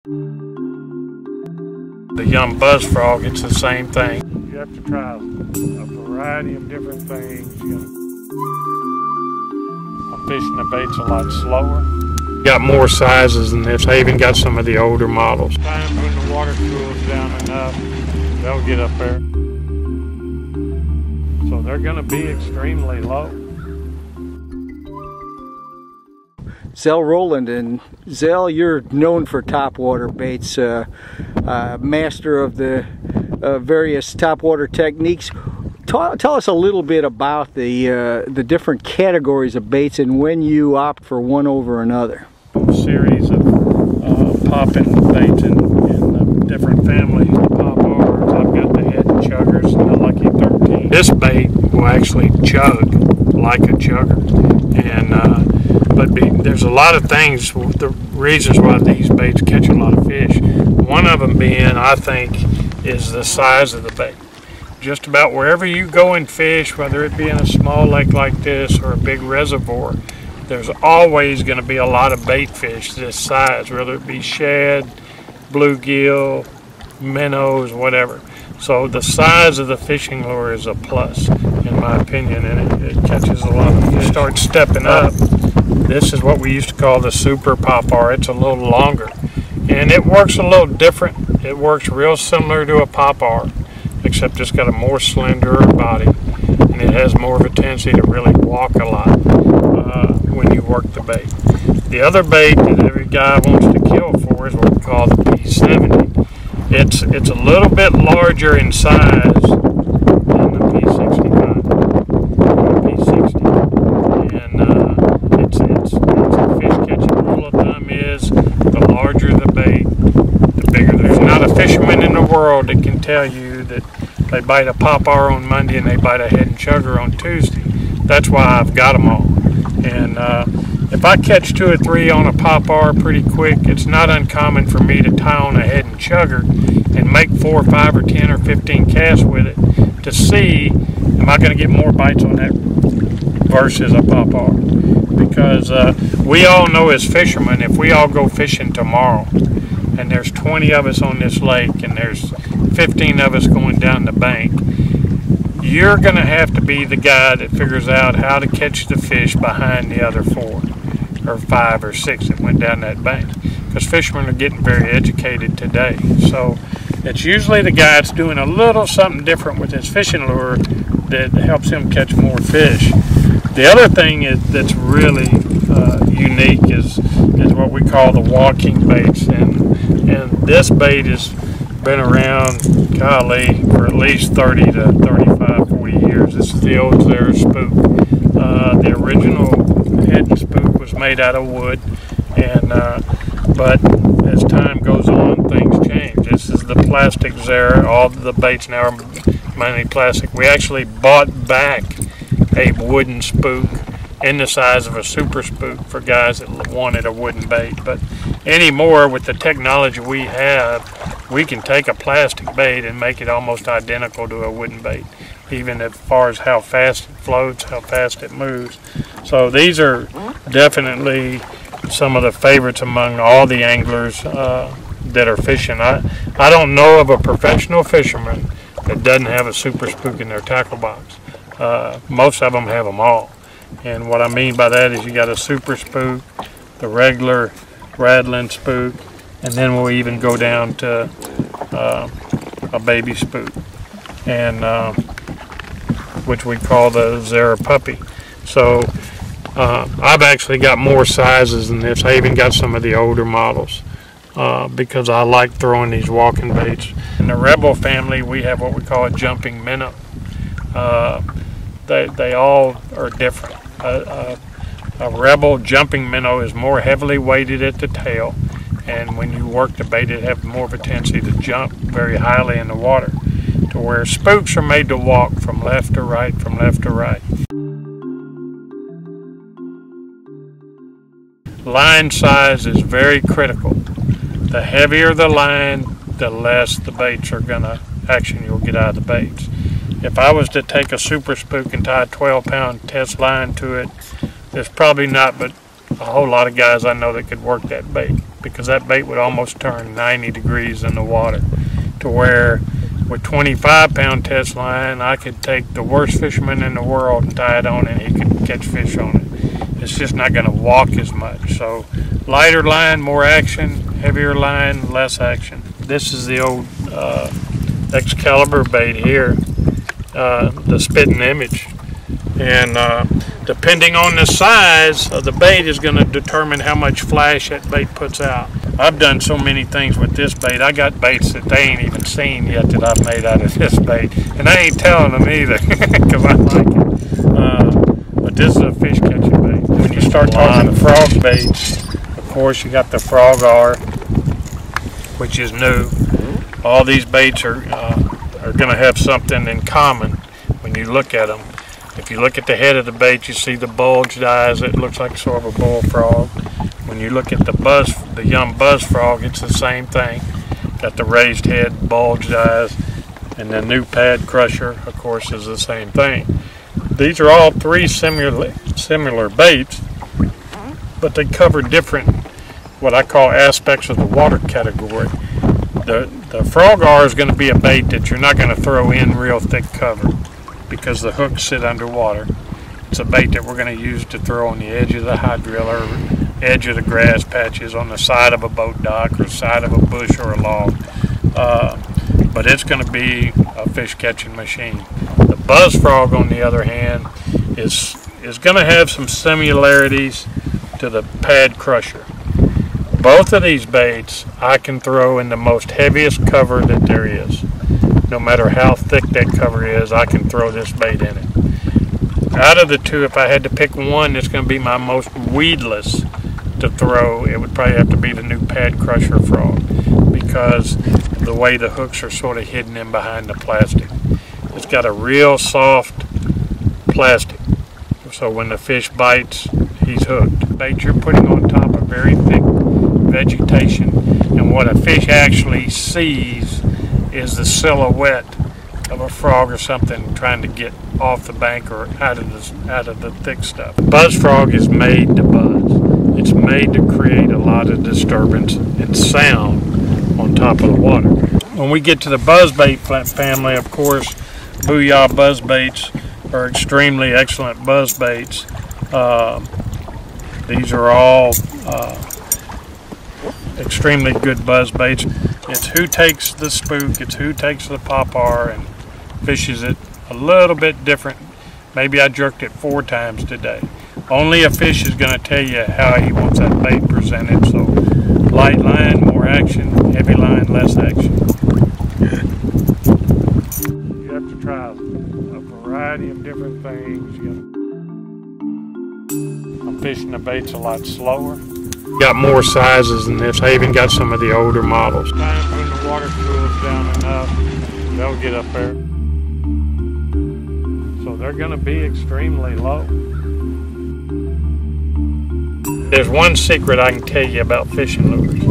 The young buzz frog, it's the same thing. You have to try a variety of different things. I'm fishing the baits a lot slower. Got more sizes than this. I even got some of the older models. Times when the water cools down enough, they'll get up there. So they're going to be extremely low. Zell Rowland, and Zell, you're known for topwater baits, master of the various topwater techniques. Tell us a little bit about the different categories of baits and when you opt for one over another. A series of popping baits in the different families of poppers. I've got the head chuggers and the Lucky 13. This bait will actually chug like a chugger, and there's a lot of things, the reasons why these baits catch a lot of fish. One of them being, I think, is the size of the bait. Just about wherever you go and fish, whether it be in a small lake like this or a big reservoir, there's always going to be a lot of bait fish this size, whether it be shad, bluegill, minnows, whatever. So the size of the fishing lure is a plus, in my opinion, and it catches a lot of fish. You start stepping up. This is what we used to call the super popper. It's a little longer, and it works a little different. It works real similar to a popper, except it's got a more slender body, and it has more of a tendency to really walk a lot when you work the bait. The other bait that every guy wants to kill for is what we call the P70. It's a little bit larger in size than the P65, P60, and it's a fish catching rule of thumb is the larger the bait, the bigger. There's not a fisherman in the world that can tell you that they bite a popper on Monday and they bite a head and chugger on Tuesday. That's why I've got them all. And if I catch 2 or 3 on a popper pretty quick, it's not uncommon for me to tie on a head and chugger and make 4 or 5 or 10 or 15 casts with it to see, am I going to get more bites on that versus a popper? Because we all know as fishermen, if we all go fishing tomorrow and there's 20 of us on this lake and there's 15 of us going down the bank, you're going to have to be the guy that figures out how to catch the fish behind the other 4 or 5 or 6 that went down that bank. Because fishermen are getting very educated today. So it's usually the guy that's doing a little something different with his fishing lure that helps him catch more fish. The other thing that's really unique is what we call the walking baits. And this bait has been around, golly, for at least 30 to 35, 40 years. This is the old Zell spook. The original head and spook was made out of wood, and but as time goes on, things change. This is the plastic Zell. All the baits now are mainly plastic. We actually bought back a wooden spook in the size of a super spook for guys that wanted a wooden bait. But anymore, with the technology we have, we can take a plastic bait and make it almost identical to a wooden bait, even as far as how fast it floats, how fast it moves. So these are definitely some of the favorites among all the anglers that are fishing. I don't know of a professional fisherman that doesn't have a super spook in their tackle box. Most of them have them all. And what I mean by that is you got a super spook, the regular rattling spook, and then we'll even go down to a baby spook, and which we call the Zell puppy. So I've actually got more sizes than this. I even got some of the older models because I like throwing these walking baits. In the Rebel family, we have what we call a jumping minnow. They all are different. A Rebel jumping minnow is more heavily weighted at the tail, and when you work the bait, it has more of a tendency to jump very highly in the water, to where spooks are made to walk from left to right, from left to right. Line size is very critical. The heavier the line, the less the baits are gonna action you'll get out of the baits. If I was to take a super spook and tie a 12-pound test line to it, there's probably not but a whole lot of guys I know that could work that bait. because that bait would almost turn 90 degrees in the water, to where with 25-pound test line I could take the worst fisherman in the world and tie it on it, and he could catch fish on it. It's just not going to walk as much. So lighter line, more action; heavier line, less action. This is the old Excalibur bait here, the spitting image, and depending on the size of the bait is going to determine how much flash that bait puts out. I've done so many things with this bait. I got baits that they ain't even seen yet that I've made out of this bait, and I ain't telling them either because I like it. But this is a fish catching bait. When you start talking the frog baits, of course you got the frog R, which is new. All these baits are going to have something in common when you look at them. If you look at the head of the bait, you see the bulged eyes. It looks like sort of a bullfrog. When you look at the young buzz frog, it's the same thing. Got the raised head, bulged eyes, and the new pad crusher, of course, is the same thing. These are all three similar baits, but they cover different, what I call, aspects of the water category. The frog R is going to be a bait that you're not going to throw in real thick cover because the hooks sit underwater. It's a bait that we're going to use to throw on the edge of the hydrilla, or edge of the grass patches, on the side of a boat dock or side of a bush or a log. But it's going to be a fish catching machine. The buzz frog, on the other hand, is going to have some similarities to the pad crusher. Both of these baits I can throw in the most heaviest cover that there is. No matter how thick that cover is, I can throw this bait in it. Out of the two, if I had to pick one that's going to be my most weedless to throw, it would probably have to be the new pad crusher frog, because the way the hooks are sort of hidden in behind the plastic. It's got a real soft plastic, so when the fish bites, he's hooked. The bait you're putting on top of very thick vegetation, and what a fish actually sees is the silhouette of a frog or something trying to get off the bank or out of the thick stuff. Buzz frog is made to buzz. It's made to create a lot of disturbance and sound on top of the water. When we get to the buzzbait family, of course, Booyah buzz baits are extremely excellent buzz baits. These are all extremely good buzz baits. It's who takes the spook, it's who takes the pop-R and fishes it a little bit different. Maybe I jerked it 4 times today. Only a fish is going to tell you how he wants that bait presented. So light line, more action; heavy line, less action. You have to try a variety of different things. I'm fishing the baits a lot slower. Got more sizes than this. I even got some of the older models. When the water cools down enough, they'll get up there. So they're going to be extremely low. There's one secret I can tell you about fishing lures.